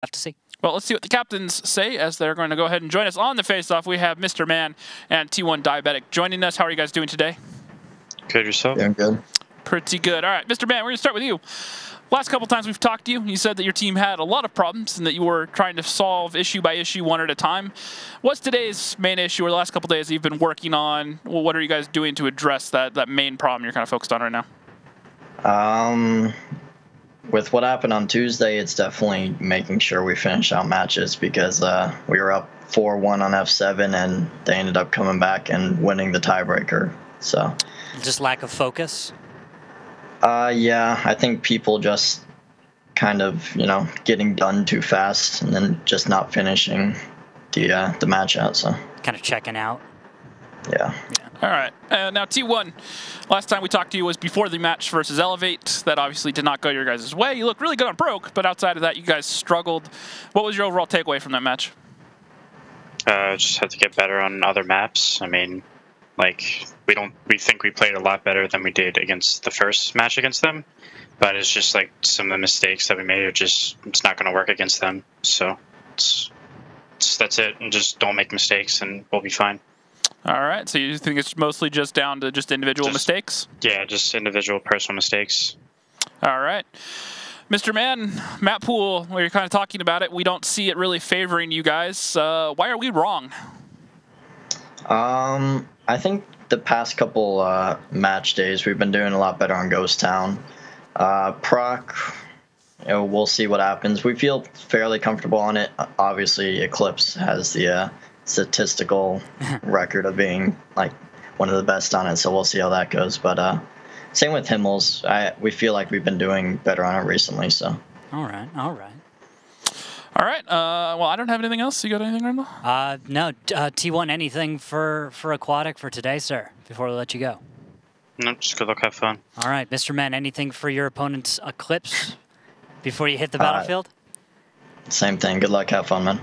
have to see. Well, let's see what the captains say as they're going to go ahead and join us on the face-off. We have Mr. Man and T1 Diabetic joining us. How are you guys doing today? Good, yourself? Yeah, I'm good. Pretty good. All right, Mr. Man, we're going to start with you. Last couple times we've talked to you, you said that your team had a lot of problems and that you were trying to solve issue by issue, one at a time. What's today's main issue, or the last couple days that you've been working on? Well, what are you guys doing to address that main problem you're kind of focused on right now? With what happened on Tuesday, it's definitely making sure we finish out matches, because we were up 4-1 on F7 and they ended up coming back and winning the tiebreaker. So just lack of focus. Yeah, I think people just kind of, getting done too fast and then just not finishing the match out. So kind of checking out. Yeah. All right. Now, T1, last time we talked to you was before the match versus Elevate. That obviously did not go your guys' way. You look really good on Broke, but outside of that, you guys struggled. What was your overall takeaway from that match? Just had to get better on other maps. I mean, like, we think we played a lot better than we did against the first match against them, but it's just like some of the mistakes that we made are just, it's not going to work against them. So that's it, and just don't make mistakes and we'll be fine. All right, so you think it's mostly just down to just individual mistakes? Yeah, just individual personal mistakes. All right. Mr. Man, map pool, where you're kind of talking about it, we don't see it really favoring you guys. Why are we wrong? I think the past couple match days we've been doing a lot better on Ghost Town. Proc, we'll see what happens. We feel fairly comfortable on it. Obviously, eClipse has the statistical record of being like one of the best on it, so we'll see how that goes. But same with Himmels. We feel like we've been doing better on it recently. So all right. Well, I don't have anything else. You got anything, Randall? No. T1, anything for Aquatic for today, sir, before we let you go? No, just good luck, have fun. All right, Mr. Man, anything for your opponent's eClipse before you hit the battlefield? Same thing. Good luck, have fun, man.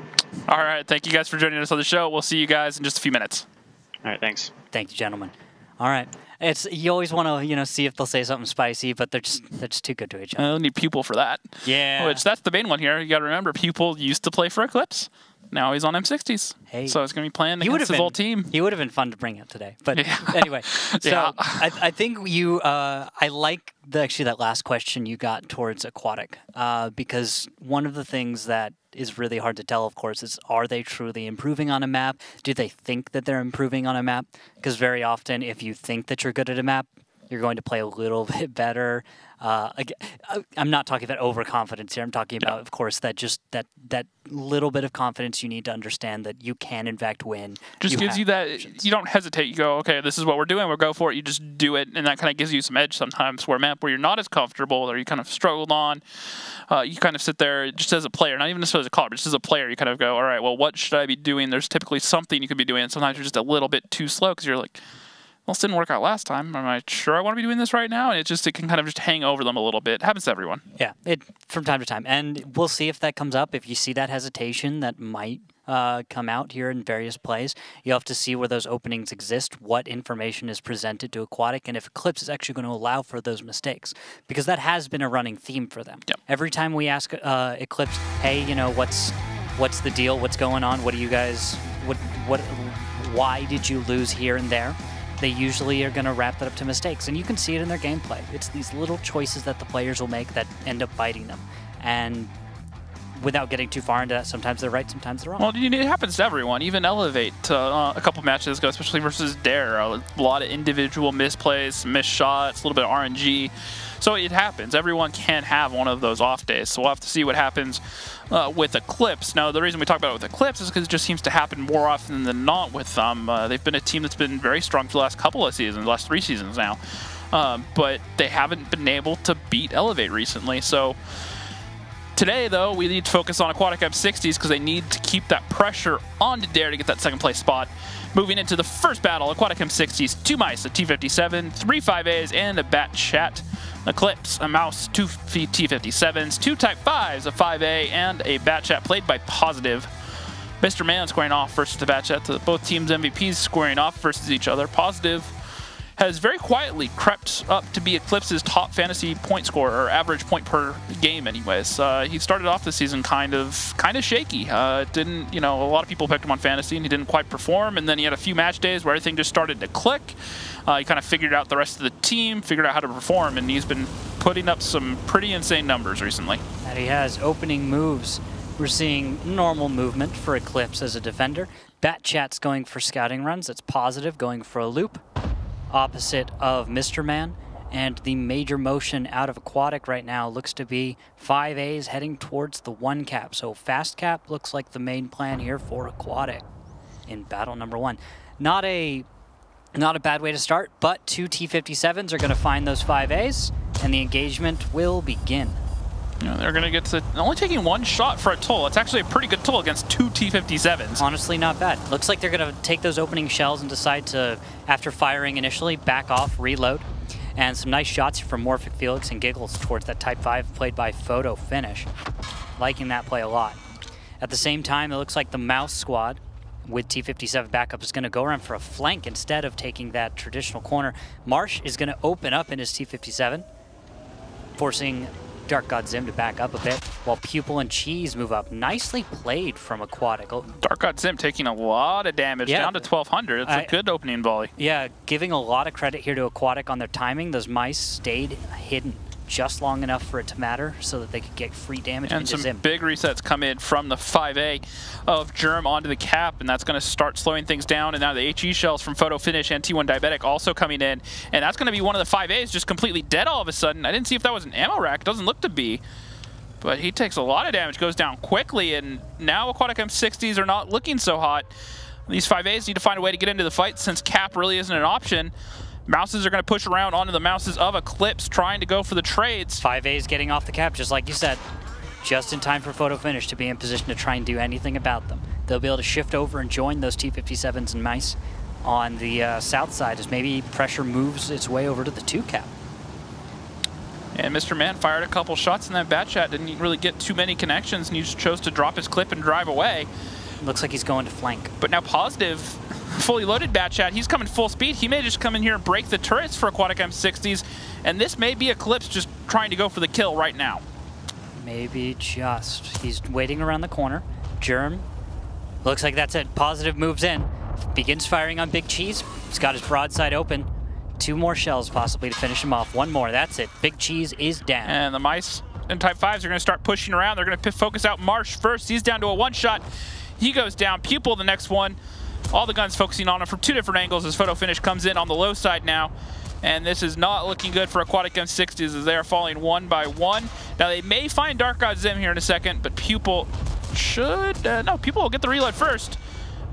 All right, thank you guys for joining us on the show. We'll see you guys in just a few minutes. All right, thanks. Thank you, gentlemen. All right, you always want to see if they'll say something spicy, but they're just too good to each other. I don't need Pupil for that. Yeah, that's the main one here. You got to remember, Pupil used to play for Eclipse. Now he's on AM60s. Hey, so it's going to be playing against his old team. He would have been fun to bring up today. But anyway, so I think I like actually that last question you got towards Aquatic, because one of the things that is really hard to tell, of course, is are they truly improving on a map? Do they think that they're improving on a map? Because very often, if you think that you're good at a map, you're going to play a little bit better. I'm not talking about overconfidence here. I'm talking about, of course, that little bit of confidence you need to understand that you can, in fact, win. Just gives you that, you don't hesitate. You go, okay, this is what we're doing. We'll go for it. You just do it, and that kind of gives you some edge sometimes. Where a map where you're not as comfortable or you kind of struggled on, you kind of sit there just as a player, not even necessarily as a caller, but just as a player, you kind of go, all right, well, what should I be doing? There's typically something you could be doing, and sometimes you're just a little bit too slow because you're like, well, this didn't work out last time. Am I sure I want to be doing this right now? And it can kind of just hang over them a little bit. It happens to everyone. Yeah, from time to time. And we'll see if that comes up. If you see that hesitation, that might come out here in various plays. You have to see where those openings exist, what information is presented to Aquatic, and if Eclipse is actually going to allow for those mistakes. Because that has been a running theme for them. Yep. Every time we ask Eclipse, hey, what's the deal? What's going on? What do you guys, why did you lose here and there? They usually are going to wrap that up to mistakes, and you can see it in their gameplay. It's these little choices that the players will make that end up biting them. And without getting too far into that, sometimes they're right, sometimes they're wrong. Well, it happens to everyone. Even Elevate, a couple matches ago, especially versus Dare, a lot of individual misplays, missed shots, a little bit of RNG. So it happens. Everyone can have one of those off days. So we'll have to see what happens with Eclipse. Now, the reason we talk about it with Eclipse is because it just seems to happen more often than not with them. They've been a team that's been very strong for the last couple of seasons, the last 3 seasons now. But they haven't been able to beat Elevate recently. So today, though, we need to focus on Aquatic AM60s because they need to keep that pressure on to Dare to get that second place spot. Moving into the first battle, Aquatic AM60s, 2 mice, a T57, 3 5As, and a Bat Chat. Eclipse, a mouse, 2 T57s, 2 Type 5s, a 5A, and a Bat Chat played by Positive. Mr. Man squaring off versus the Bat Chat. Both teams' MVPs squaring off versus each other. Positive has very quietly crept up to be eClipse's top fantasy point scorer, or average point per game anyways. He started off the season kind of shaky. Didn't, you know, a lot of people picked him on fantasy and he didn't quite perform, and then he had a few match days where everything just started to click. He kind of figured out the rest of the team, figured out how to perform, and he's been putting up some pretty insane numbers recently. And he has opening moves. We're seeing normal movement for eClipse as a defender. Batchat's going for scouting runs. That's positive, going for a loop. Opposite of Mr. Man. And the major motion out of Aquatic right now looks to be 5As heading towards the 1 cap. So fast cap looks like the main plan here for Aquatic in battle number 1. Not a bad way to start, but 2 T-57s are going to find those 5As, and the engagement will begin. Yeah, they're going to get to only taking 1 shot for a toll. It's actually a pretty good toll against 2 T-57s. Honestly, not bad. Looks like they're going to take those opening shells and decide to, after firing initially, back off, reload. And some nice shots from Morphic Felix and Giggles towards that Type 5 played by Photo Finish. Liking that play a lot. At the same time, it looks like the Mouse squad with T-57 backup is going to go around for a flank instead of taking that traditional corner. Marsh is going to open up in his T-57, forcing Dark God Zim to back up a bit, while Pupil and Cheese move up. Nicely played from Aquatic. Dark God Zim taking a lot of damage, down to 1,200. It's a good opening volley. Yeah, giving a lot of credit here to Aquatic on their timing. Those mice stayed hidden just long enough for it to matter so that they could get free damage into Zim. And some big resets come in from the 5A of Germ onto the cap, and that's going to start slowing things down. And now the HE shells from Photo Finish and T1 Diabetic also coming in, and that's going to be one of the 5As just completely dead all of a sudden. I didn't see if that was an ammo rack. Doesn't look to be, but he takes a lot of damage, goes down quickly, and now Aquatic AM60s are not looking so hot. These 5As need to find a way to get into the fight since cap really isn't an option. Mouses are going to push around onto the mouses of eClipse, trying to go for the trades. 5A's getting off the cap, just like you said, just in time for Photo Finish to be in position to try and do anything about them. They'll be able to shift over and join those T-57s and mice on the south side as maybe pressure moves its way over to the 2 cap. And Mr. Man fired a couple shots in that Batchat, didn't really get too many connections, and he just chose to drop his clip and drive away. Looks like he's going to flank. But now Positive, fully loaded Batchat, he's coming full speed. He may just come in here and break the turrets for Aquatic AM60s, and this may be eClipse just trying to go for the kill right now. Maybe just. He's waiting around the corner. Germ, looks like that's it. Positive moves in, begins firing on Big Cheese. He's got his broadside open. 2 more shells possibly to finish him off. 1 more, that's it. Big Cheese is down. And the mice and Type 5s are going to start pushing around. They're going to focus out Marsh first. He's down to a 1-shot. He goes down. Pupil the next one. All the guns focusing on him from 2 different angles as Photo Finish comes in on the low side now. And this is not looking good for Aquatic AM60s as they are falling 1 by 1. Now they may find Dark God Zim here in a second, but Pupil should... no, Pupil will get the reload first.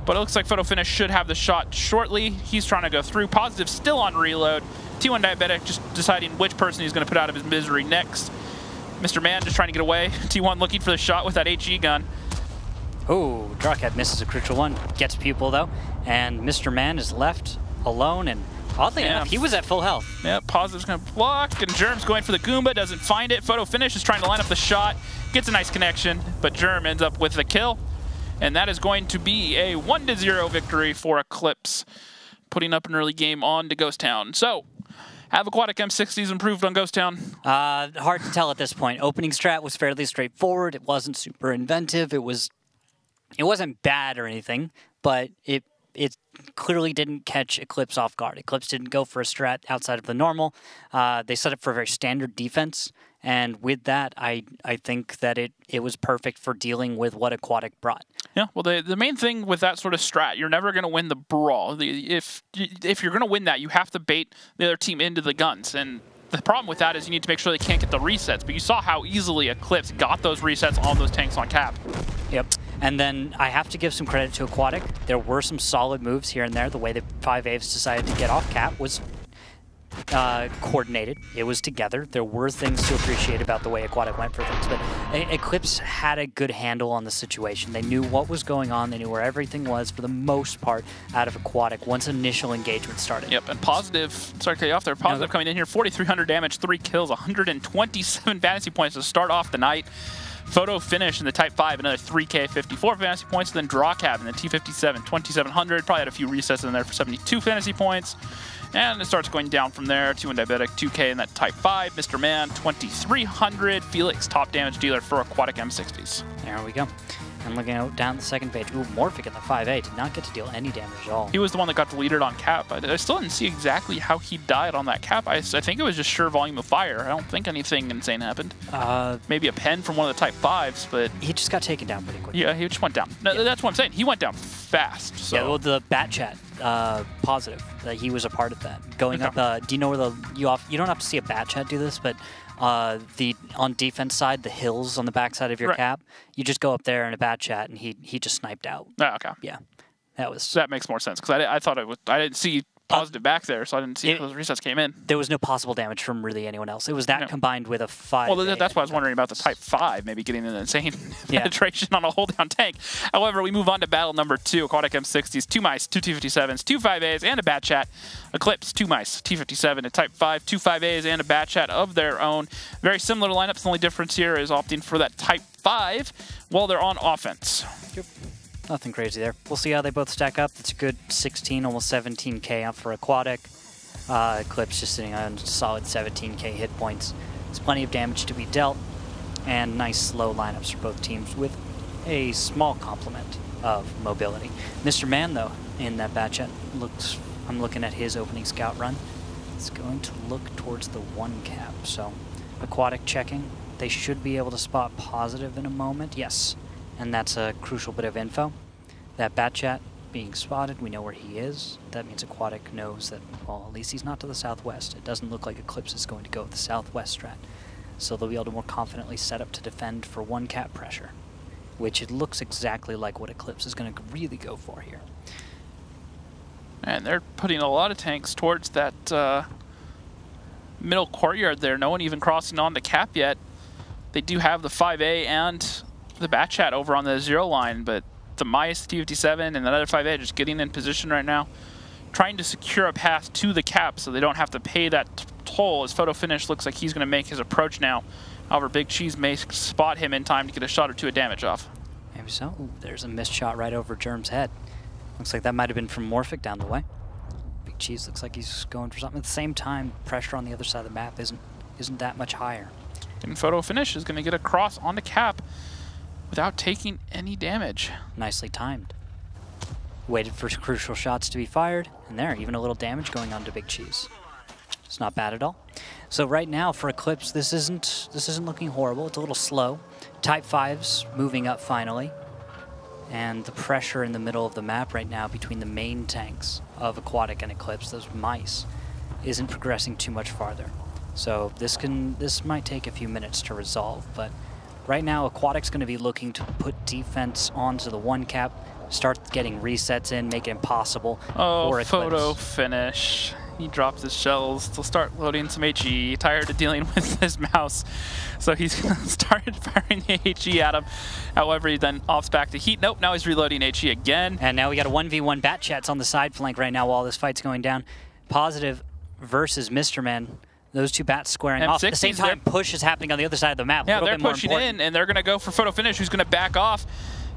But it looks like Photo Finish should have the shot shortly. He's trying to go through. Positive still on reload. T1 Diabetic just deciding which person he's going to put out of his misery next. Mr. Man just trying to get away. T1 looking for the shot with that HE gun. Oh, Drawcat misses a crucial one. Gets Pupil though. And Mr. Man is left alone, and oddly enough, he was at full health. Yeah, Positive's going to block, and Germ's going for the Goomba, doesn't find it. Photo Finish is trying to line up the shot. Gets a nice connection, but Germ ends up with the kill. And that is going to be a 1-0 victory for eClipse, putting up an early game on to Ghost Town. So, have Aquatic AM60s improved on Ghost Town? Hard to tell at this point. Opening strat was fairly straightforward. It wasn't super inventive. It wasn't bad or anything, but it clearly didn't catch eClipse off guard. eClipse didn't go for a strat outside of the normal. They set up for a very standard defense. And with that, I think that it was perfect for dealing with what Aquatic brought. Yeah, well, the main thing with that sort of strat, you're never going to win the brawl. If you're going to win that, you have to bait the other team into the guns. And the problem with that is you need to make sure they can't get the resets. But you saw how easily Eclipse got those resets on those tanks on cap. Yep. And then I have to give some credit to Aquatic. There were some solid moves here and there. The way that 5A's decided to get off cap was coordinated. It was together. There were things to appreciate about the way Aquatic went for things, but eClipse had a good handle on the situation. They knew what was going on. They knew where everything was for the most part out of Aquatic once initial engagement started. Yep, and Positive, sorry to cut you off there, Positive coming in here, 4,300 damage, 3 kills, 127 fantasy points to start off the night. Photo Finish in the Type 5, another 3K, 54 fantasy points. Then Draw Cab in the T57, 2,700. Probably had a few resets in there for 72 fantasy points. And it starts going down from there. 2 Undiabetic, 2K in that Type 5. Mr. Man, 2300. Felix, top damage dealer for Aquatic M60s. There we go. And looking out down the second page, ooh, Morphic in the 5A did not get to deal any damage at all. He was the one that got deleted on cap. I still didn't see exactly how he died on that cap. I think it was just sheer volume of fire. I don't think anything insane happened. Maybe a pen from one of the Type 5s, but... He just got taken down pretty quickly. Yeah, he just went down. No, that's what I'm saying. He went down fast. So. Yeah, well, the bat chat, positive, that he was a part of that. Going up, do you know where you don't have to see a bat chat do this, but... on defense side, the hills on the backside of your cap, you just go up there in a bat chat, and he just sniped out. Oh, okay. Yeah, that makes more sense because I thought I didn't see positive back there, so I didn't see if those resets came in. There was no possible damage from really anyone else. It was that combined with a 5. Well, that's why I was wondering about the Type 5 maybe getting an insane penetration on a hold down tank. However, we move on to battle number 2, Aquatic M60s, 2 mice, 2 T57s, 2 5As, and a bat chat. Eclipse, 2 mice, T57, a Type 5, 2 5As, and a bat chat of their own. Very similar lineups. The only difference here is opting for that Type 5 while they're on offense. Yep. Nothing crazy there. We'll see how they both stack up. It's a good 16, almost 17K out for Aquatic. Eclipse just sitting on solid 17K hit points. There's plenty of damage to be dealt, and nice slow lineups for both teams with a small complement of mobility. Mr. Man, though, in that bat chat, I'm looking at his opening scout run. It's going to look towards the 1 cap. So Aquatic checking. They should be able to spot positive in a moment. Yes. And that's a crucial bit of info. That bat chat being spotted, we know where he is. That means Aquatic knows that, well, at least he's not to the southwest. It doesn't look like Eclipse is going to go with the southwest strat. So they'll be able to more confidently set up to defend for 1 cap pressure, which it looks exactly like what Eclipse is going to really go for here. And they're putting a lot of tanks towards that middle courtyard there. No one even crossing on the cap yet. They do have the 5A and the bat chat over on the 0 line, but the mice, T57, and another 5A just getting in position right now, trying to secure a path to the cap so they don't have to pay that toll. As photo finish looks like he's going to make his approach now. However, Big Cheese may spot him in time to get a shot or 2 of damage off. Maybe so. Ooh, there's a missed shot right over Germ's head. Looks like that might have been from Morphic down the way. Big Cheese looks like he's going for something. At the same time, pressure on the other side of the map isn't that much higher. And photo finish is going to get across on the cap without taking any damage. Nicely timed. Waited for crucial shots to be fired, and there, even a little damage going on to Big Cheese. It's not bad at all. So right now for Eclipse, this isn't looking horrible. It's a little slow. Type 5's moving up finally, and the pressure in the middle of the map right now between the main tanks of Aquatic and Eclipse, those mice, isn't progressing too much farther. So this might take a few minutes to resolve, but right now, Aquatic's going to be looking to put defense onto the 1 cap, start getting resets in, make it impossible for Eclipse. Photo finish. He dropped his shells. He'll start loading some HE. Tired of dealing with his mouse, so he's going to start firing the HE at him. However, he then offs back to heat. Nope, now he's reloading HE again. And now we got a 1v1 bat chats on the side flank right now while this fight's going down. Positive versus Mr. Man. Those 2 bats squaring off. At the same time, push is happening on the other side of the map. Yeah, they're pushing in, and they're going to go for photo finish, who's going to back off.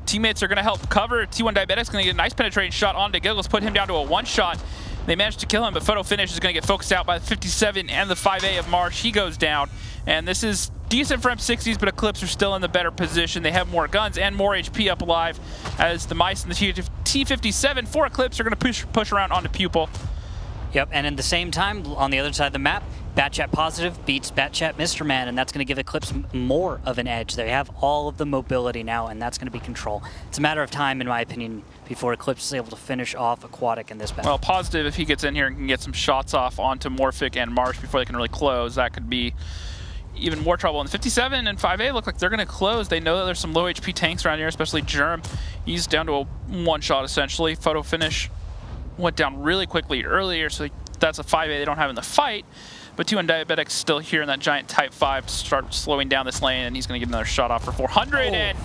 Teammates are going to help cover. T1 Diabetic's going to get a nice penetrating shot onto Giggles, put him down to a 1-shot. They managed to kill him, but photo finish is going to get focused out by the 57 and the 5A of Marsh. He goes down, and this is decent for M60s, but Eclipse are still in the better position. They have more guns and more HP up alive, as the mice and the T57 for Eclipse are going to push around onto Pupil. Yep, and at the same time, on the other side of the map, Batchat Positive beats Batchat Mr. Man, and that's going to give Eclipse more of an edge. They have all of the mobility now, and that's going to be control. It's a matter of time, in my opinion, before Eclipse is able to finish off Aquatic in this battle. Well, Positive, if he gets in here and can get some shots off onto Morphic and Marsh before they can really close, that could be even more trouble. And 57 and 5A look like they're going to close. They know that there's some low HP tanks around here, especially Germ. He's down to a 1-shot, essentially. Photo finish went down really quickly earlier, so that's a 5A they don't have in the fight. But 2 Undiabetic's still here in that giant Type 5 to start slowing down this lane, and he's going to get another shot off for 400. And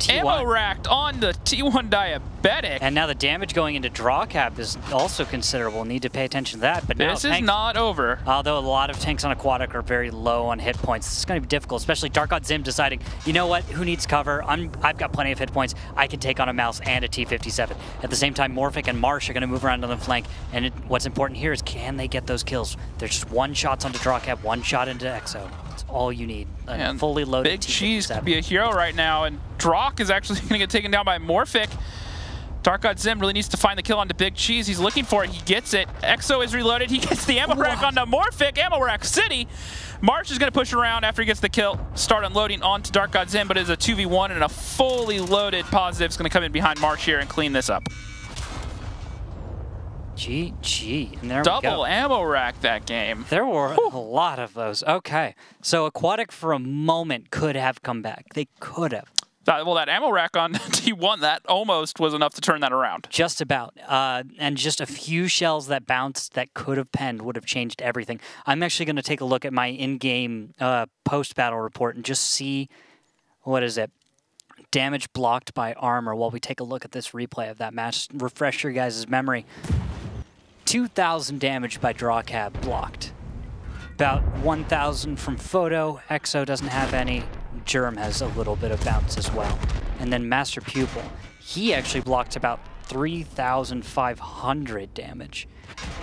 Ammo racked on the T1 Diabetic. And now the damage going into draw cap is also considerable. Need to pay attention to that. But now this is not over. Although a lot of tanks on Aquatic are very low on hit points, it's going to be difficult, especially Dark God Zim deciding, you know what, who needs cover? I've got plenty of hit points. I can take on a Mouse and a T-57. At the same time, Morphic and Marsh are going to move around on the flank. And what's important here is, can they get those kills? There's just one shots onto draw cap, one shot into Exo. That's all you need. And fully loaded Big Cheese could be a hero right now, and Drock is actually going to get taken down by Morphic. Dark God Zim really needs to find the kill onto Big Cheese. He's looking for it. He gets it. Exo is reloaded. He gets the ammo rack onto Morphic. Ammo rack city. Marsh is going to push around after he gets the kill. Start unloading onto Dark God Zim, but it's a 2v1 and a fully loaded Positive is going to come in behind Marsh here and clean this up. GG. And there Double we go. ammo rack that game. There were a lot of those. Okay. So Aquatic for a moment could have come back. They could have. Well, that ammo rack on T1, that almost was enough to turn that around. Just about. And just a few shells that bounced that could have penned would have changed everything. I'm actually going to take a look at my in-game post-battle report and just see, what is it? Damage blocked by armor while we take a look at this replay of that match. Refresh your guys' memory. 2,000 damage by draw cab blocked. About 1,000 from Photo. Exo doesn't have any. Germ has a little bit of bounce as well. And then Master Pupil, he actually blocked about 3,500 damage,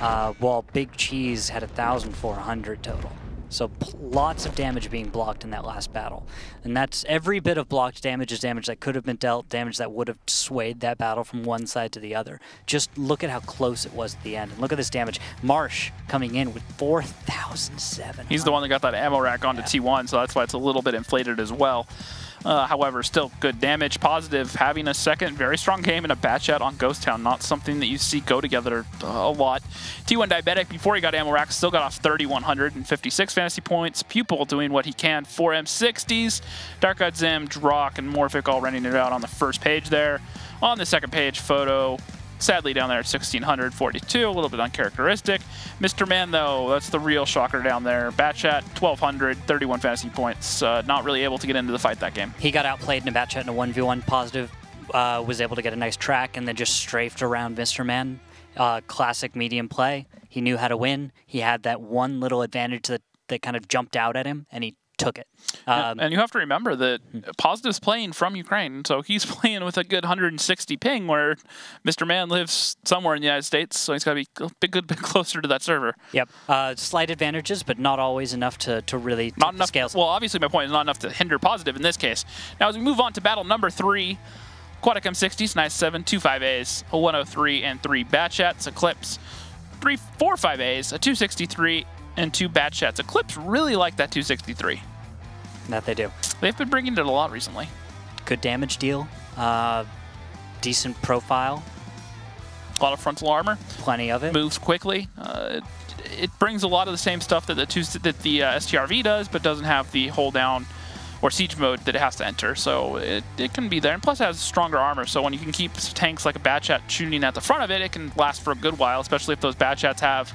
while Big Cheese had 1,400 total. So lots of damage being blocked in that last battle. And that's every bit of blocked damage is damage that could have been dealt, damage that would have swayed that battle from one side to the other. Just look at how close it was at the end. And look at this damage. Marsh coming in with 4,700. He's the one that got that ammo rack onto T1, so that's why it's a little bit inflated as well. However, still good damage. Positive having a second very strong game in a bat chat on Ghost Town. Not something that you see go together a lot. T1 Diabetic, before he got ammo rack, still got off 3,156 fantasy points. Pupil doing what he can for AM60s. Dark God Zim, Drock, and Morphic all renting it out on the first page there. On the second page, Photo, sadly down there at 1,642, a little bit uncharacteristic. Mr. Man, though, that's the real shocker down there. Batchat, 1,200, 31 fantasy points. Not really able to get into the fight that game. He got outplayed in a Batchat in a 1v1. Positive was able to get a nice track and then just strafed around Mr. Man. Classic medium play. He knew how to win. He had that one little advantage that kind of jumped out at him, and he took it. And you have to remember that Positive's playing from Ukraine, so he's playing with a good 160 ping, where Mr. Man lives somewhere in the United States, so he's got to be a good bit closer to that server. Yep. Slight advantages, but not always enough to really not enough scale. Well, obviously my point is not enough to hinder Positive in this case. Now as we move on to battle number 3, Aquatic M60s, nice 7, 2 5As, a 103 and 3 Batchats, eClipse, 3 4 5As, a 263 and 2 Batchats. eClipse really like that 263. That they do. They've been bringing it a lot recently. Good damage deal. Decent profile. A lot of frontal armor. Plenty of it. Moves quickly. It brings a lot of the same stuff that the STRV does, but doesn't have the hold down or siege mode that it has to enter. So it can be there. And plus it has stronger armor, so when you can keep tanks like a Batchat shooting at the front of it, it can last for a good while, especially if those Batchats have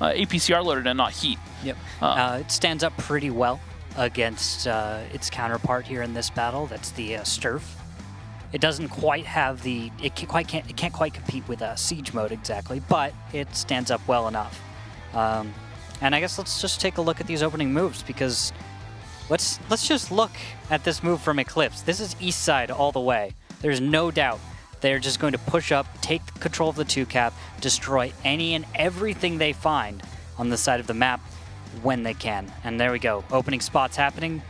APCR loaded and not heat. Yep. It stands up pretty well against its counterpart here in this battle. That's the Sturf. It doesn't quite have the... It can't quite compete with Siege mode exactly, but it stands up well enough. And I guess let's just take a look at these opening moves, because let's just look at this move from eClipse. This is east side all the way. There's no doubt they're just going to push up, take control of the 2-cap, destroy any and everything they find on the side of the map when they can. And there we go. Opening spots happening.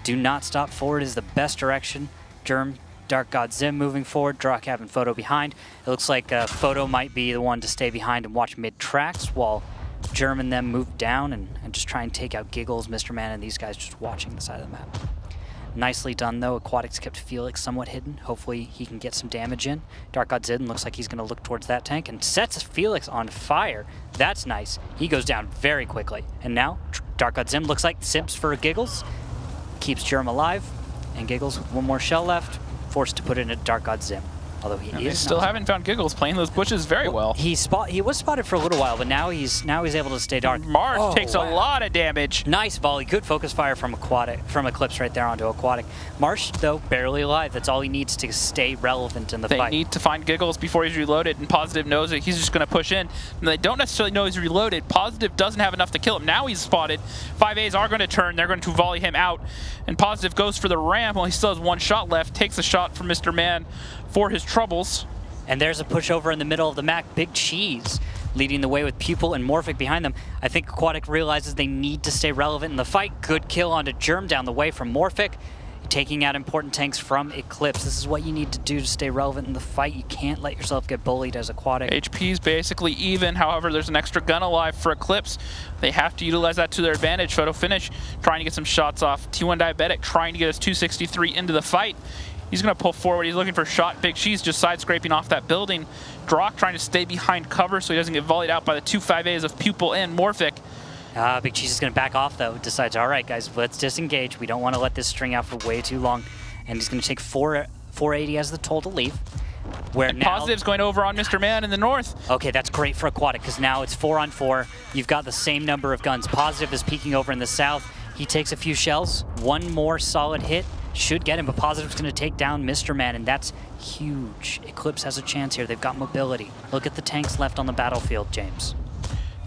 Do not stop forward is the best direction. Germ, Dark God Zim moving forward. Drawcap and Photo behind. It looks like Photo might be the one to stay behind and watch mid-tracks while Germ and them move down and just try and take out Giggles, Mr. Man, and these guys just watching the side of the map. Nicely done, though. Aquatics kept Felix somewhat hidden. Hopefully he can get some damage in. Dark God Zim looks like he's going to look towards that tank and sets Felix on fire. That's nice. He goes down very quickly. And now, Dark God Zim looks like simps for Giggles. Keeps Germ alive. And Giggles with one more shell left. Forced to put it into Dark God Zim. Although he is still haven't found Giggles playing those bushes very well. He was spotted for a little while, but now he's able to stay dark. Marsh takes a lot of damage. Nice volley, good focus fire from Eclipse right there onto Aquatic. Marsh though barely alive. That's all he needs to stay relevant in the fight. They need to find Giggles before he's reloaded, and Positive knows that he's just going to push in. And they don't necessarily know he's reloaded. Positive doesn't have enough to kill him. Now he's spotted. 5As are going to turn. They're going to volley him out, and Positive goes for the ramp. Well, he still has one shot left. Takes a shot from Mr. Man for his troubles. And there's a pushover in the middle of the map. Big Cheese leading the way with Pupil and Morphic behind them. I think Aquatic realizes they need to stay relevant in the fight. Good kill onto Germ down the way from Morphic, taking out important tanks from Eclipse. This is what you need to do to stay relevant in the fight. You can't let yourself get bullied as Aquatic. HP's basically even. However, there's an extra gun alive for Eclipse. They have to utilize that to their advantage. Photo Finish trying to get some shots off. T1 Diabetic trying to get his 263 into the fight. He's going to pull forward. He's looking for a shot. Big Cheese just side-scraping off that building. Drock trying to stay behind cover so he doesn't get volleyed out by the two 5As of Pupil and Morphic. Big Cheese is going to back off, though. Decides, all right, guys, let's disengage. We don't want to let this string out for way too long. And he's going to take 480 as the toll to leave. Where now Positive's going over on Mr. Man in the north. Okay, that's great for Aquatic, because now it's 4-on-4. You've got the same number of guns. Positive is peeking over in the south. He takes a few shells. One more solid hit should get him, but Positive's going to take down Mr. Man, and that's huge. Eclipse has a chance here. They've got mobility. Look at the tanks left on the battlefield, James.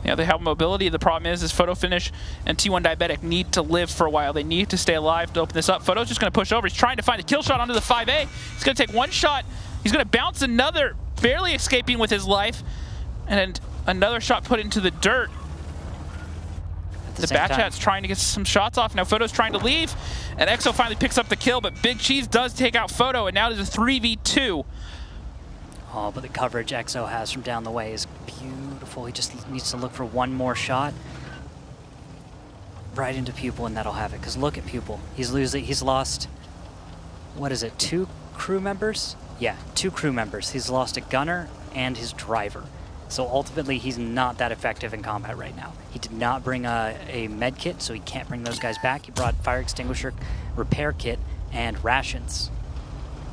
Yeah, they have mobility. The problem is Photo Finish and T1 Diabetic need to live for a while. They need to stay alive to open this up. Photo's just going to push over. He's trying to find a kill shot onto the 5A. He's going to take one shot. He's going to bounce another, barely escaping with his life, and another shot put into the dirt. The Batchat's trying to get some shots off. Now Photo's trying to leave, and Exo finally picks up the kill, but Big Cheese does take out Photo, and now there's a 3v2. Oh, but the coverage Exo has from down the way is beautiful. He just needs to look for one more shot right into Pupil, and that'll have it. Because look at Pupil. He's lost, what is it, 2 crew members? Yeah, 2 crew members. He's lost a gunner and his driver. So ultimately, he's not that effective in combat right now. He did not bring a med kit, so he can't bring those guys back. He brought fire extinguisher, repair kit, and rations.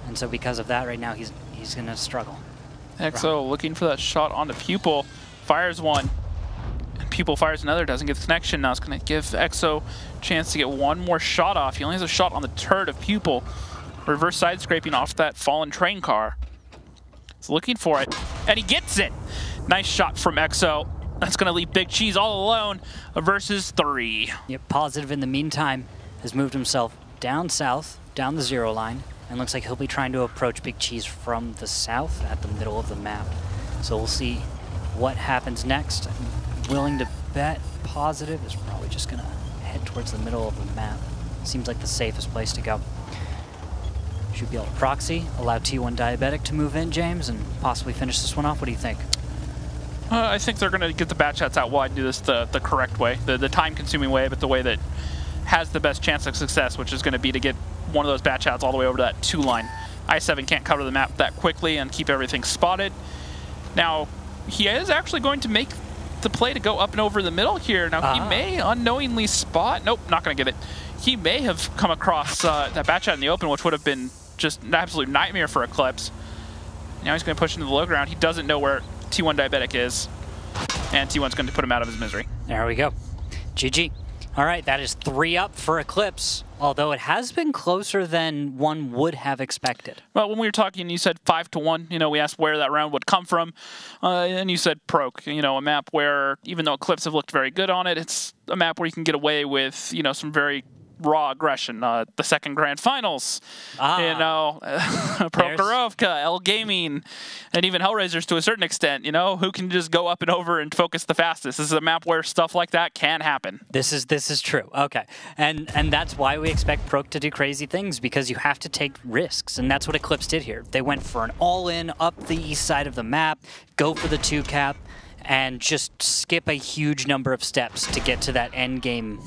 And so because of that, right now, he's going to struggle. Exo looking for that shot onto Pupil. Fires one. And Pupil fires another, doesn't get the connection. Now it's going to give Exo a chance to get one more shot off. He only has a shot on the turret of Pupil. Reverse side scraping off that fallen train car. He's looking for it, and he gets it. Nice shot from Exo. That's going to leave Big Cheese all alone versus 3. Yep, Positive in the meantime has moved himself down south, down the 0 line, and looks like he'll be trying to approach Big Cheese from the south at the middle of the map. So we'll see what happens next. I'm willing to bet Positive is probably just going to head towards the middle of the map. Seems like the safest place to go. Should be able to proxy, allow T1 Diabetic to move in, James, and possibly finish this one off. What do you think? I think they're going to get the Batchats out wide and do this the correct way, the time-consuming way, but the way that has the best chance of success, which is going to be to get one of those Batchats all the way over to that 2 line. I7 can't cover the map that quickly and keep everything spotted. Now, he is actually going to make the play to go up and over the middle here. Now, he may unknowingly spot. Nope, not going to give it. He may have come across that Batchat in the open, which would have been just an absolute nightmare for Eclipse. Now he's going to push into the low ground. He doesn't know where T1 Diabetic is, and T1's going to put him out of his misery. There we go. GG. All right, that is 3 up for Eclipse, although it has been closer than one would have expected. Well, when we were talking, you said 5-1. You know, we asked where that round would come from, and you said Proc. You know, a map where, even though Eclipse have looked very good on it, it's a map where you can get away with, you know, some very raw aggression. The second grand finals, you know, Prokhorovka, L Gaming, and even Hellraisers to a certain extent, you know, who can just go up and over and focus the fastest. This is a map where stuff like that can happen. This is true. Okay. And that's why we expect Proc to do crazy things, because you have to take risks, and that's what Eclipse did here. They went for an all-in up the east side of the map, go for the 2 cap, and just skip a huge number of steps to get to that end game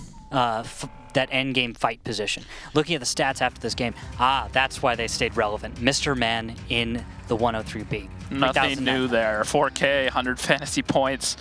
fight position. Looking at the stats after this game, that's why they stayed relevant. Mr. Man in the 103B. Nothing new there. 4K, 100 fantasy points.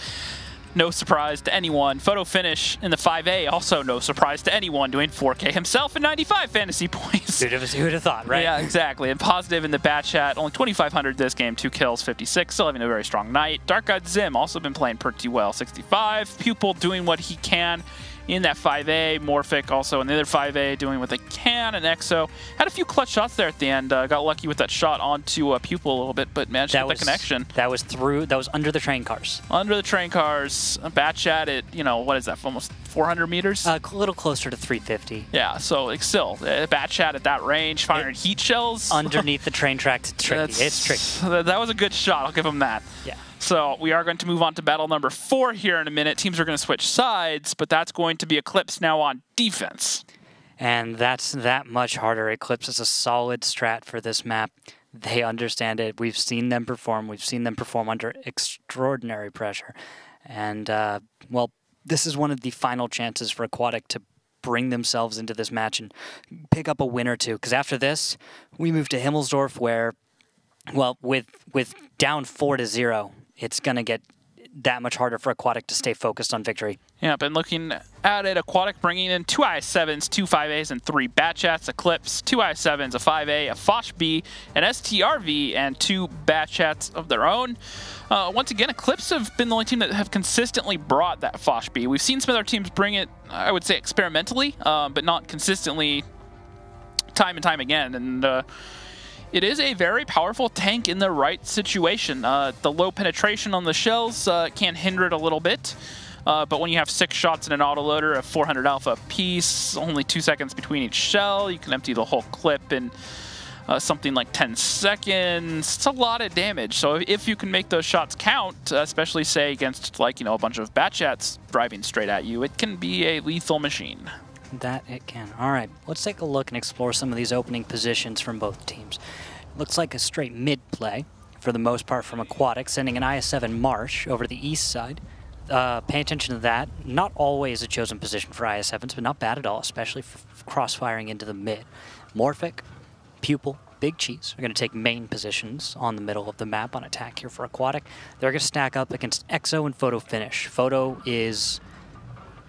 no surprise to anyone. Photo finish in the 5A, also no surprise to anyone, doing 4K himself and 95 fantasy points. Who would have thought, right? Yeah, exactly. And positive in the bat chat, only 2,500 this game, 2 kills, 56, still having a very strong night. Dark Eyed Zim also been playing pretty well, 65. Pupil doing what he can in that 5A. Morphic also in the other 5A doing what they can. And EXO had a few clutch shots there at the end. Got lucky with that shot onto Pupil a little bit, but managed to get the connection. That was under the train cars. Under the train cars. Bat chat at, you know, what is that, almost 400 meters? A little closer to 350. Yeah, so like, still, bat chat at that range, firing heat shells. Underneath the train tracks, it's tricky. It's tricky. That was a good shot, I'll give him that. Yeah. So we are going to move on to battle number 4 here in a minute. Teams are going to switch sides, but that's going to be eClipse now on defense. And that's that much harder. eClipse is a solid strat for this map. They understand it. We've seen them perform. We've seen them perform under extraordinary pressure. And, well, this is one of the final chances for Aquatic to bring themselves into this match and pick up a win or two. Because after this, we move to Himmelsdorf where, well, with down 4-0, it's going to get that much harder for Aquatic to stay focused on victory. Yeah, been looking at it. Aquatic bringing in 2 IS-7s, 2 5As, and 3 bat chats. eClipse, 2 IS-7s, a 5A, a Foch B, an STRV, and 2 bat chats of their own. Once again, eClipse have been the only team that have consistently brought that Foch B. We've seen some other teams bring it, I would say, experimentally, but not consistently time and time again. And it is a very powerful tank in the right situation. The low penetration on the shells can hinder it a little bit. But when you have 6 shots in an autoloader of 400 alpha piece, only 2 seconds between each shell, you can empty the whole clip in something like 10 seconds. It's a lot of damage. So if you can make those shots count, especially say against, like, you know, a bunch of bat chats driving straight at you, it can be a lethal machine. That it can. All right, let's take a look and explore some of these opening positions from both teams. Looks like a straight mid play for the most part from Aquatic, sending an IS-7 Marsh over to the east side. Pay attention to that. Not always a chosen position for IS-7s, but not bad at all, especially for cross-firing into the mid. Morphic, Pupil, Big Cheese are going to take main positions on the middle of the map on attack here for Aquatic. They're going to stack up against EXO and Photo Finish. Photo is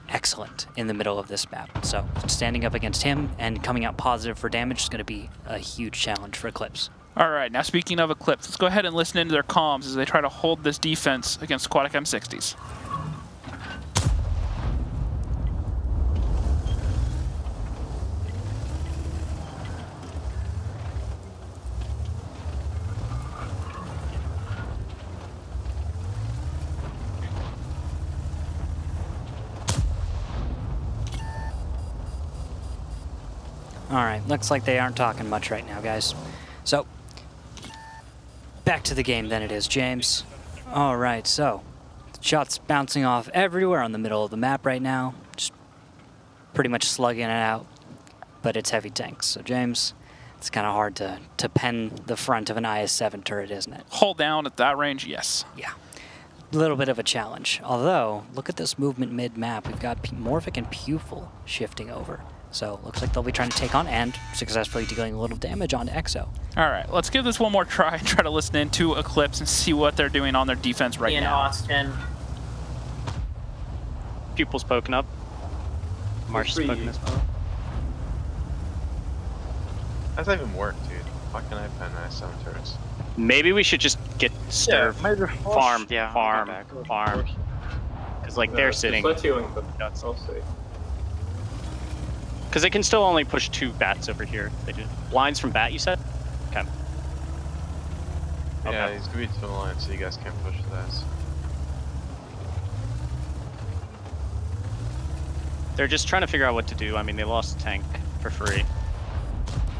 excellent in the middle of this map. So standing up against him and coming out positive for damage is going to be a huge challenge for eClipse. All right, now speaking of eClipse, let's go ahead and listen into their comms as they try to hold this defense against Aquatic AM60s. All right, looks like they aren't talking much right now, guys. So, back to the game then it is, James. All right, so, shots bouncing off everywhere on the middle of the map right now. Just pretty much slugging it out, but it's heavy tanks. So, James, it's kind of hard to pen the front of an IS-7 turret, isn't it? Hold down at that range, yes. Yeah. A little bit of a challenge. Although, look at this movement mid-map. We've got Morphic and Pupil shifting over. So looks like they'll be trying to take on and successfully dealing a little damage on EXO. All right, let's give this one more try and try to listen into eClipse and see what they're doing on their defense right now. Austin. Pupil's poking up. Marsh is poking as well. How's that even work, dude? How can I pen IS-7 turrets? Maybe we should just get starved. Yeah, farm. farm. Because like they're sitting. Let's heal him, but I'll see. Because they can still only push 2 bats over here. They do lines from bat, you said? Okay. Yeah, he's gonna be to the line, so you guys can't push that. They're just trying to figure out what to do. I mean, they lost a tank for free.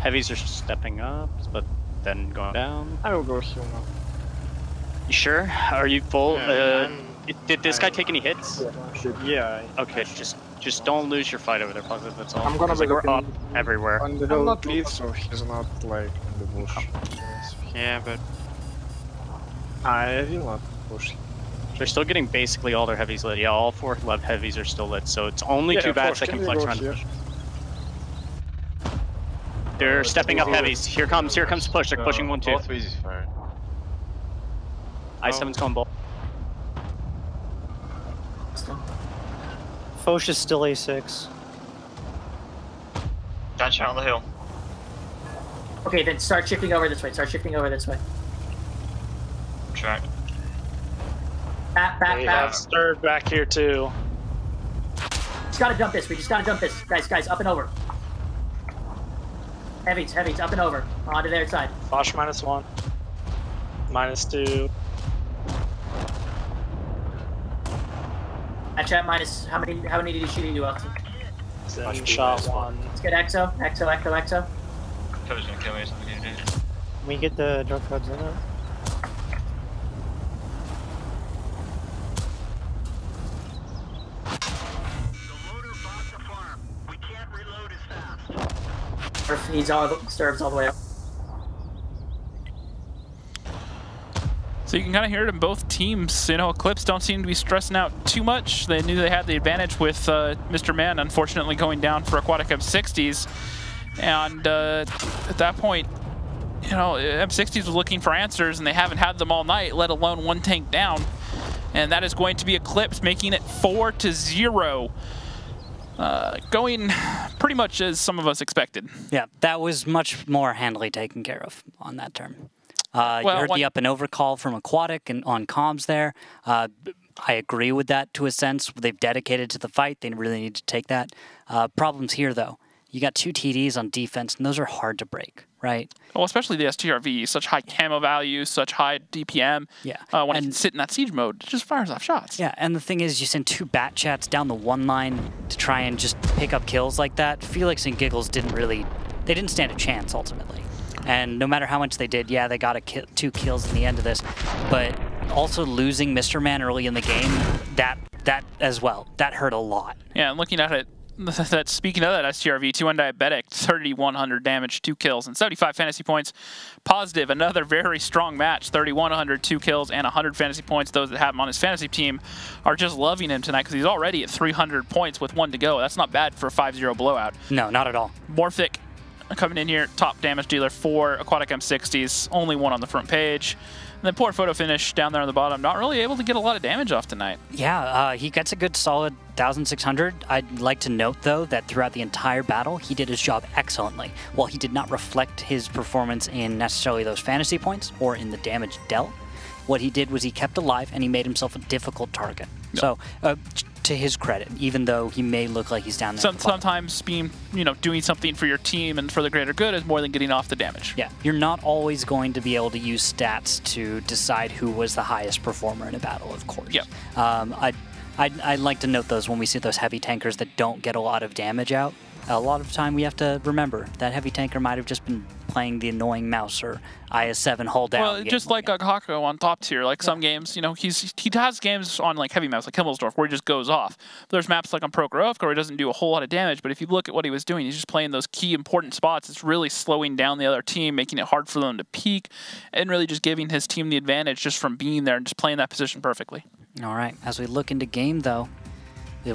Heavies are stepping up, but then going down. I will go heal now. You sure? Are you full? Yeah, did this guy take any hits? Yeah. Okay, just don't lose your fight over there, positive. That's all. I'm gonna be we're up looking everywhere. on the not lead, so he's not like in the bush. Yeah, but I will not push. they're still getting basically all their heavies lit. Yeah, all 4 left heavies are still lit, so it's only 2 bats that can flex around. They're stepping up heavies. Here comes push. They're pushing 1-2. Both easy fire. I7's going bolt. Exo. Foch is still A6. Gotcha on the hill. Okay, then start shifting over this way. Start shifting over this way. Track. Back. They have stirred back here too. Just gotta jump this. We just gotta jump this. Guys, up and over. Heavies, up and over. Onto their side. Foch -1. -2. Chat minus, how many did he shoot you up to? Zen shot 1. Let's get Exo. Cody's gonna kill me, so I'm gonna do it. Can we get the drug codes in it? Needs all serves all the way up. So you can kind of hear it in both teams. You know, eClipse don't seem to be stressing out too much. They knew they had the advantage with Mr. Man, unfortunately, going down for aquatic M60s. And at that point, you know, M60s was looking for answers, and they haven't had them all night, let alone one tank down. And that is going to be eClipse, making it 4-0. Going pretty much as some of us expected. Yeah, that was much more handily taken care of on that term. You heard the up and over call from Aquatic and on comms there. I agree with that to a sense. They've dedicated to the fight. They really need to take that. Problems here, though. You got 2 TDs on defense, and those are hard to break, right? Well, especially the STRV, such high camo value, such high DPM. Yeah. When it can sit in that siege mode, it just fires off shots. Yeah, and the thing is, you send 2 bat chats down the one line to try and just pick up kills like that. Felix and Giggles didn't stand a chance, ultimately. And no matter how much they did, yeah, they got 2 kills in the end of this. But also losing Mr. Man early in the game, that as well, that hurt a lot. Yeah, and looking at it, speaking of that STRV, 2-1 diabetic, 3,100 damage, 2 kills, and 75 fantasy points. Positive, another very strong match, 3,100, 2 kills, and 100 fantasy points. Those that have him on his fantasy team are just loving him tonight because he's already at 300 points with 1 to go. That's not bad for a 5-0 blowout. No, not at all. Morphic coming in here, top damage dealer for aquatic M60s, only 1 on the front page. And then poor photo finish down there on the bottom, not really able to get a lot of damage off tonight. Yeah, he gets a good solid 1,600. I'd like to note, though, that throughout the entire battle, he did his job excellently. While he did not reflect his performance in necessarily those fantasy points or in the damage dealt, what he did was he kept alive and he made himself a difficult target. Yep. So, to his credit, even though he may look like he's down there. Sometimes being, doing something for your team and for the greater good is more than getting off the damage. Yeah, you're not always going to be able to use stats to decide who was the highest performer in a battle, of course. Yep. I'd like to note those when we see those heavy tankers that don't get a lot of damage out. A lot of the time we have to remember that heavy tanker might have just been playing the annoying mouse or IS-7 hold down. Well, just like Hako on top tier, like some games, he has games on like heavy maps like Himmelsdorf where he just goes off. There's maps like on Prokhorovka where he doesn't do a whole lot of damage, but if you look at what he was doing, he's just playing those key important spots. It's really slowing down the other team, making it hard for them to peak, and really just giving his team the advantage just from being there and just playing that position perfectly. All right, as we look into game though,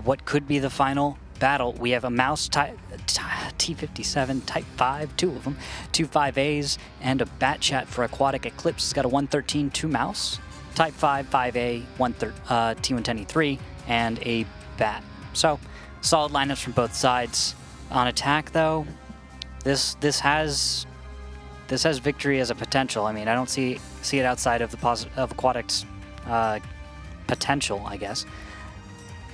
what could be the final battle, we have a mouse type T57 Type 5, 2 of them, 2 5As, and a bat chat for aquatic eClipse. It's got a 113 2 mouse, Type 5 5A, T110E3, and a bat. So solid lineups from both sides. On attack though, this has victory as a potential. I mean, I don't see it outside of the of aquatic's potential, I guess.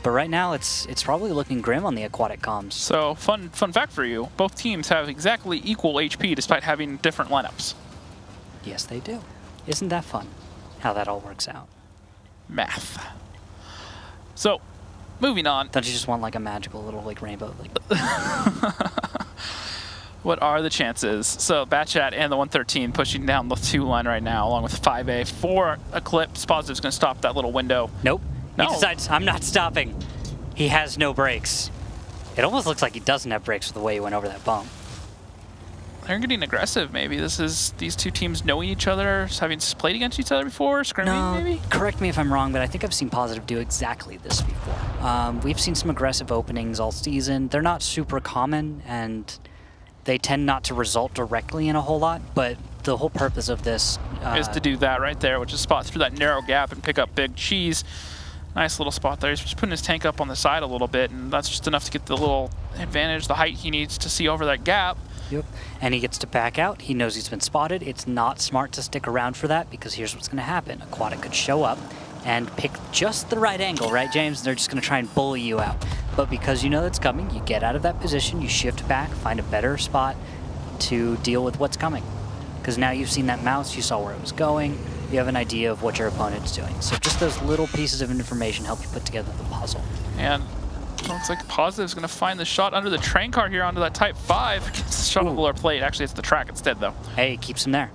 But right now, it's probably looking grim on the aquatic comms. So, fun fact for you, both teams have exactly equal HP despite having different lineups. Yes, they do. Isn't that fun, how that all works out? Math. So, moving on. Don't you just want like a magical little like rainbow? What are the chances? So, Batchat and the 113 pushing down the 2 line right now, along with 5A. For eClipse, Positive's going to stop that little window. Nope. No. He decides, I'm not stopping. He has no brakes. It almost looks like he doesn't have brakes with the way he went over that bump. They're getting aggressive, maybe. These two teams knowing each other, having played against each other before, scrimming, maybe? Correct me if I'm wrong, but I think I've seen Positive do exactly this before. We've seen some aggressive openings all season. They're not super common, and they tend not to result directly in a whole lot, but the whole purpose of this is to do that right there, which is spot through that narrow gap and pick up big cheese. Nice little spot there. He's just putting his tank up on the side a little bit, and that's just enough to get the little advantage, the height he needs to see over that gap. Yep. And he gets to back out. He knows he's been spotted. It's not smart to stick around for that because here's what's going to happen. Aquatic could show up and pick just the right angle, right, James? They're just going to try and bully you out. But because you know that's coming, you get out of that position, you shift back, find a better spot to deal with what's coming. Because now you've seen that mouse, you saw where it was going, you have an idea of what your opponent's doing. So just those little pieces of information help you put together the puzzle. And looks like Positive's going to find the shot under the train car here onto that Type 5 against the shuttler plate. Actually, it's the track instead, though. Hey, keeps him there.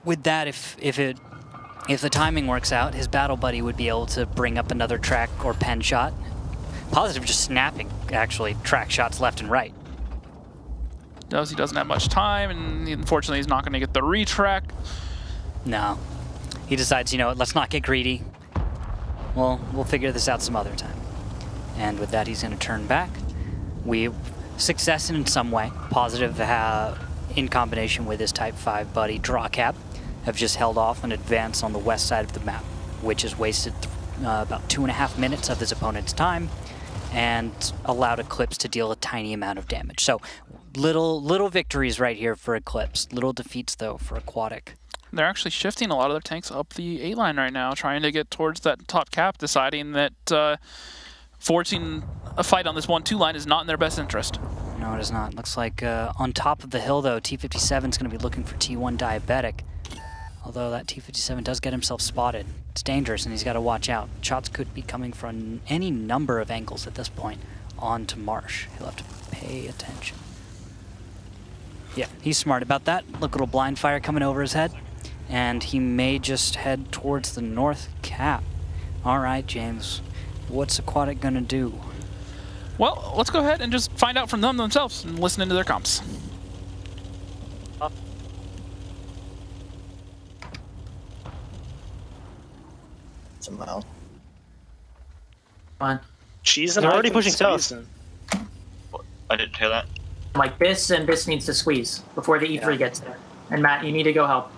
With that, if the timing works out, his battle buddy would be able to bring up another track or pen shot. Positive just snapping, actually, track shots left and right. He doesn't have much time, and unfortunately he's not going to get the retrack. No. He decides, you know what, let's not get greedy. Well, we'll figure this out some other time. And with that, he's going to turn back. Success in some way. Positive in combination with his Type 5 buddy, Drawcap, have just held off and advanced on the west side of the map, which has wasted about 2.5 minutes of his opponent's time and allowed eClipse to deal a tiny amount of damage. So little victories right here for eClipse. Little defeats, though, for Aquatic. They're actually shifting a lot of their tanks up the A line right now, trying to get towards that top cap, deciding that forcing a fight on this 1-2 line is not in their best interest. No, it is not. Looks like on top of the hill, though, T57 is going to be looking for T1 Diabetic. Although that T57 does get himself spotted. It's dangerous, and he's got to watch out. Shots could be coming from any number of angles at this point on to Marsh. He'll have to pay attention. Yeah, he's smart about that. Look, little blind fire coming over his head. And he may just head towards the north cap. All right, James. What's Aquatic going to do? Well, let's go ahead and just find out from them themselves and listen into their comps. Somehow. Fine. Cheese They're and already pushing south. I didn't hear that. Like this, and this needs to squeeze before the E3 gets there. And Matt, you need to go help.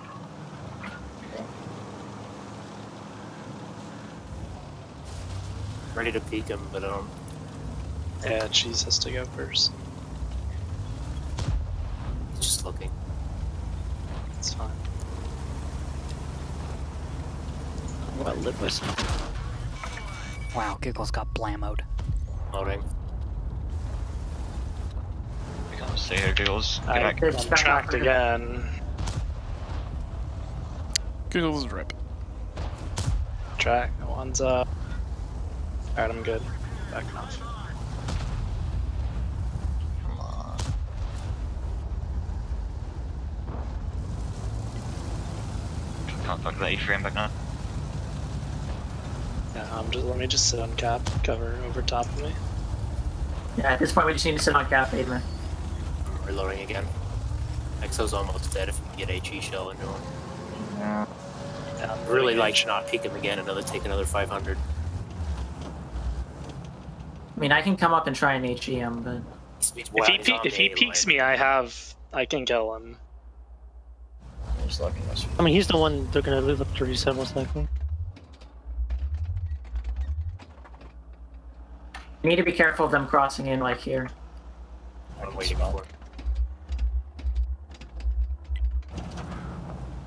Ready to peek him, but Yeah, Cheese has to go first. just looking. It's fine. Well, live with. Wow, Giggles got blammoed. Loading. We can't stay here, Giggles. Get I back. There's got tracked again. Giggles rip. Track. One's up. Alright, I'm good. Backing off. Come on. Can't fuck that E-frame back now. Yeah, let me just sit on cap, cover over top of me. Yeah, at this point we just need to sit on cap, Adrian. I'm reloading again. Exo's almost dead if we can get HE shell into him. Yeah. Yeah, I'm Really putting like H. to not peek him again, take another 500. I mean, I can come up and try and HE him, but... If he peeks me, I can kill him. He's looking this way. I mean, he's the one they're gonna live up to reset most likely. You need to be careful of them crossing in like here. I'm waiting for.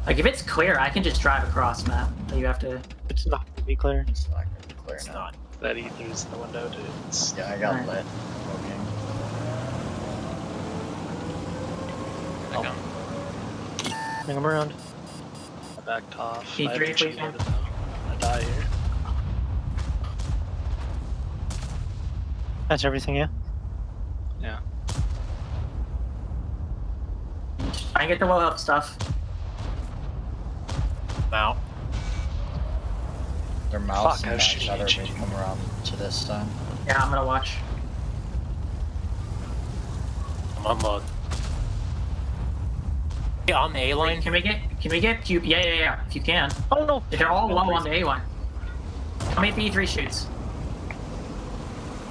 Like, if it's clear, I can just drive across, Matt. You have to... It's not gonna be clear. It's not gonna be clear It's now. not. That E3's in the window, dude. It's, Yeah, I got Alright. lit. Okay. I come. Bring him around. I backed off. E3, I haven't please, cheated man. them. I die here. That's everything, yeah? Yeah. Try and get the well help stuff. Now. Their mouse Fuck, I and was shooting other HE. may come around to this time. Yeah, I'm gonna watch. I'm unload. Yeah, on the A line. Can we get Q? Yeah. If you can. Oh no! They're all low on the A line. How many B3 shoots?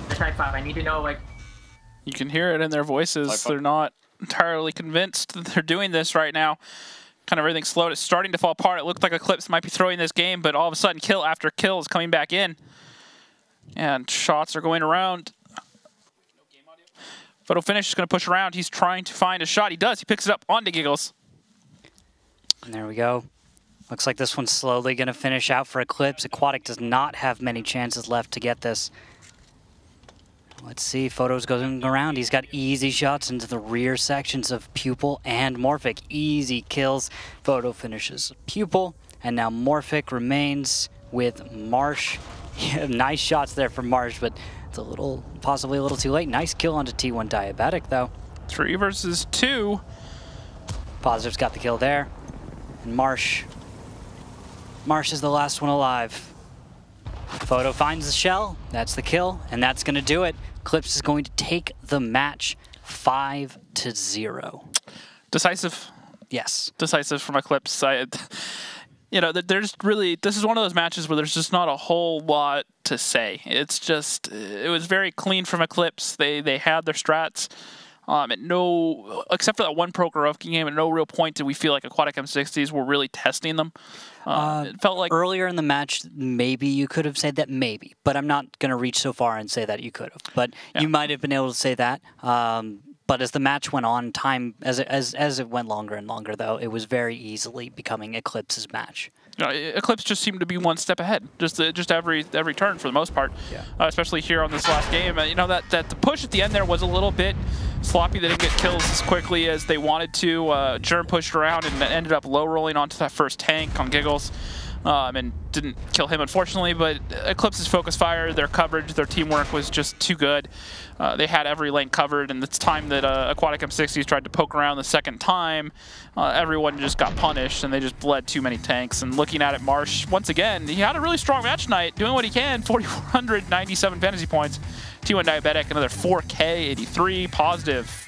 Type 5. I need to know, like... You can hear it in their voices. Type They're not entirely convinced that they're doing this right now. kind of everything slowed. It's starting to fall apart. It looked like eClipse might be throwing this game, but all of a sudden, kill after kill is coming back in. And shots are going around. Photo Finish is going to push around. He's trying to find a shot. He does. He picks it up onto Giggles. And there we go. Looks like this one's slowly going to finish out for eClipse. Aquatic does not have many chances left to get this. Let's see, Photo's going around. He's got easy shots into the rear sections of Pupil and Morphic. Easy kills. Photo finishes Pupil, and now Morphic remains with Marsh. Nice shots there from Marsh, but it's a little, possibly a little too late. Nice kill onto T1 Diabetic, though. 3 versus 2. Positive's got the kill there. And Marsh is the last one alive. Photo finds the shell. That's the kill, and that's going to do it. Eclipse is going to take the match 5-0. Decisive. Yes. Decisive from Eclipse. You know, there's really, this is one of those matches where there's just not a whole lot to say. It's just, it was very clean from Eclipse. They had their strats. At no, except for that one Prokhorov game, at no real point did we feel like Aquatic M60s were really testing them. It felt like earlier in the match, maybe you could have said that, maybe, but I'm not going to reach so far and say that you could have. But yeah, you might have been able to say that. But as the match went on, as it went longer and longer, though, it was very easily becoming Eclipse's match. Eclipse just seemed to be one step ahead, just every turn for the most part. Yeah. Especially here on this last game, you know that the push at the end there was a little bit sloppy. They didn't get kills as quickly as they wanted to. Germ pushed around and ended up low rolling onto that first tank on Giggles. And didn't kill him, unfortunately, but Eclipse's focus fire, their coverage, their teamwork was just too good. They had every lane covered, and it's time that Aquatic M60s tried to poke around the second time. Everyone just got punished, and they just bled too many tanks. And looking at it, Marsh, once again, he had a really strong match tonight, doing what he can, 4,497 fantasy points. T1 Diabetic, another 4K, 83, positive.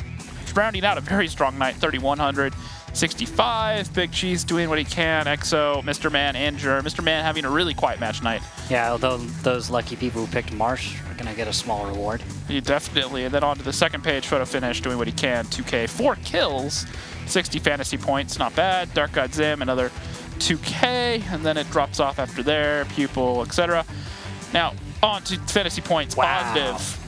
Rounding out a very strong night, 3,100. 65, Big Cheese doing what he can, EXO, Mr. Man, and Germ. Mr. Man having a really quiet match night. Yeah, although those lucky people who picked Marsh are going to get a small reward. Yeah, definitely. And then on to the second page, Photo Finish doing what he can, 2K, 4 kills, 60 fantasy points, not bad. Dark God Zim, another 2K, and then it drops off after there, Pupil, etc. Now, on to fantasy points, positive.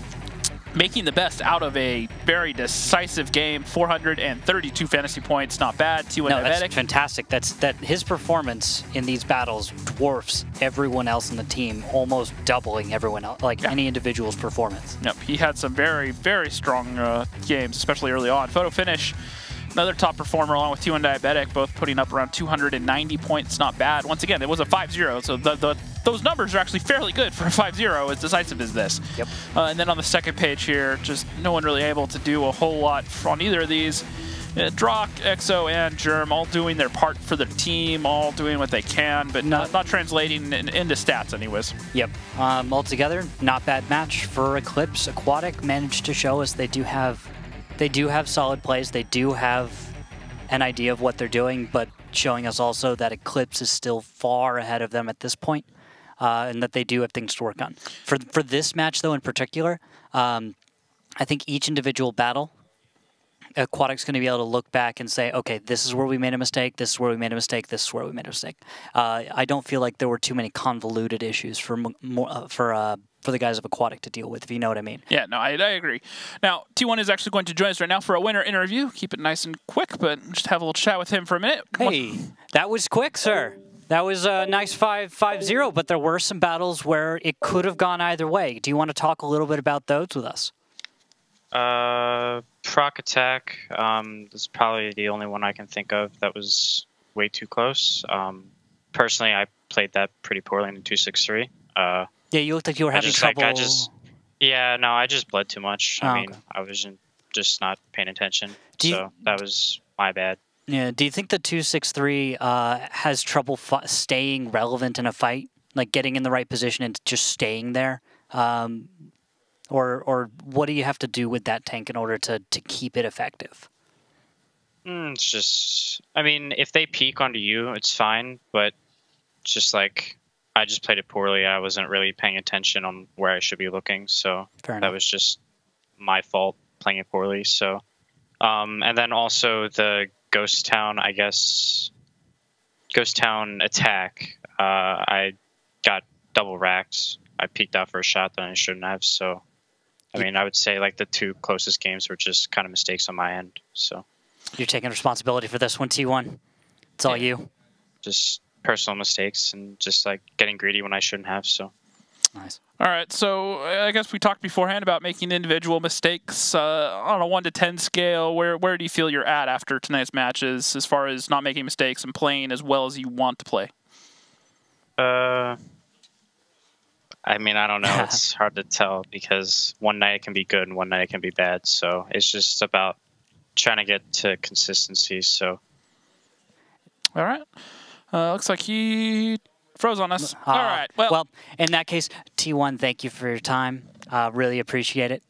Making the best out of a very decisive game, 432 fantasy points, not bad. T1 Diabetic. That's fantastic. That his performance in these battles dwarfs everyone else in the team, almost doubling everyone else, like any individual's performance. Yep, he had some very, very strong games, especially early on. Photo Finish, another top performer along with T1 Diabetic, both putting up around 290 points, not bad. Once again, it was a 5-0, so those numbers are actually fairly good for a 5-0, as decisive as this. Yep. And then on the second page here, just no one really able to do a whole lot on either of these. Drock, EXO, and Germ all doing their part for their team, all doing what they can, but not translating into stats anyways. Yep. Altogether, not bad match for Eclipse. Aquatic managed to show us they do have solid plays. They do have an idea of what they're doing, but showing us also that Eclipse is still far ahead of them at this point. And that they do have things to work on. For this match, though, in particular, I think each individual battle, Aquatic's going to be able to look back and say, okay, this is where we made a mistake, this is where we made a mistake, this is where we made a mistake. I don't feel like there were too many convoluted issues for the guys of Aquatic to deal with, if you know what I mean. Yeah, no, I agree. Now, T1 is actually going to join us right now for a winner interview. Keep it nice and quick, but just have a little chat with him for a minute. Hey, that was quick, sir. That was a nice 5-0, but there were some battles where it could have gone either way. Do you want to talk a little bit about those with us? Proc Attack is probably the only one I can think of that was way too close. Personally, I played that pretty poorly in the 263. Yeah, you looked like you were having trouble. I just bled too much. I mean, I was just not paying attention. So that was my bad. Yeah. Do you think the 263 has trouble staying relevant in a fight, like getting in the right position and just staying there? Or what do you have to do with that tank in order to keep it effective? It's just, I mean, if they peek onto you, it's fine, but it's just like, I just played it poorly. I wasn't really paying attention on where I should be looking, so that was just my fault playing it poorly. So, and then also the Ghost Town, I guess Ghost Town attack, I got double racked. I peeked out for a shot that I shouldn't have. So, I mean, I would say like the 2 closest games were just kind of mistakes on my end. So, you're taking responsibility for this one, T1. It's all you. Just personal mistakes and just like getting greedy when I shouldn't have. So. Nice. All right, so I guess we talked beforehand about making individual mistakes on a 1 to 10 scale. Where do you feel you're at after tonight's matches, as far as not making mistakes and playing as well as you want to play? I mean, I don't know. It's hard to tell because one night it can be good and one night it can be bad. So it's just about trying to get to consistency. So. All right. Looks like he froze on us. All right. Well, in that case, T1, thank you for your time. Really appreciate it.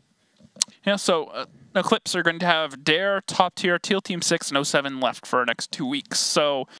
Yeah, so eClipse are going to have Dare, Top Tier, Teal Team 6, and 07 left for our next 2 weeks. So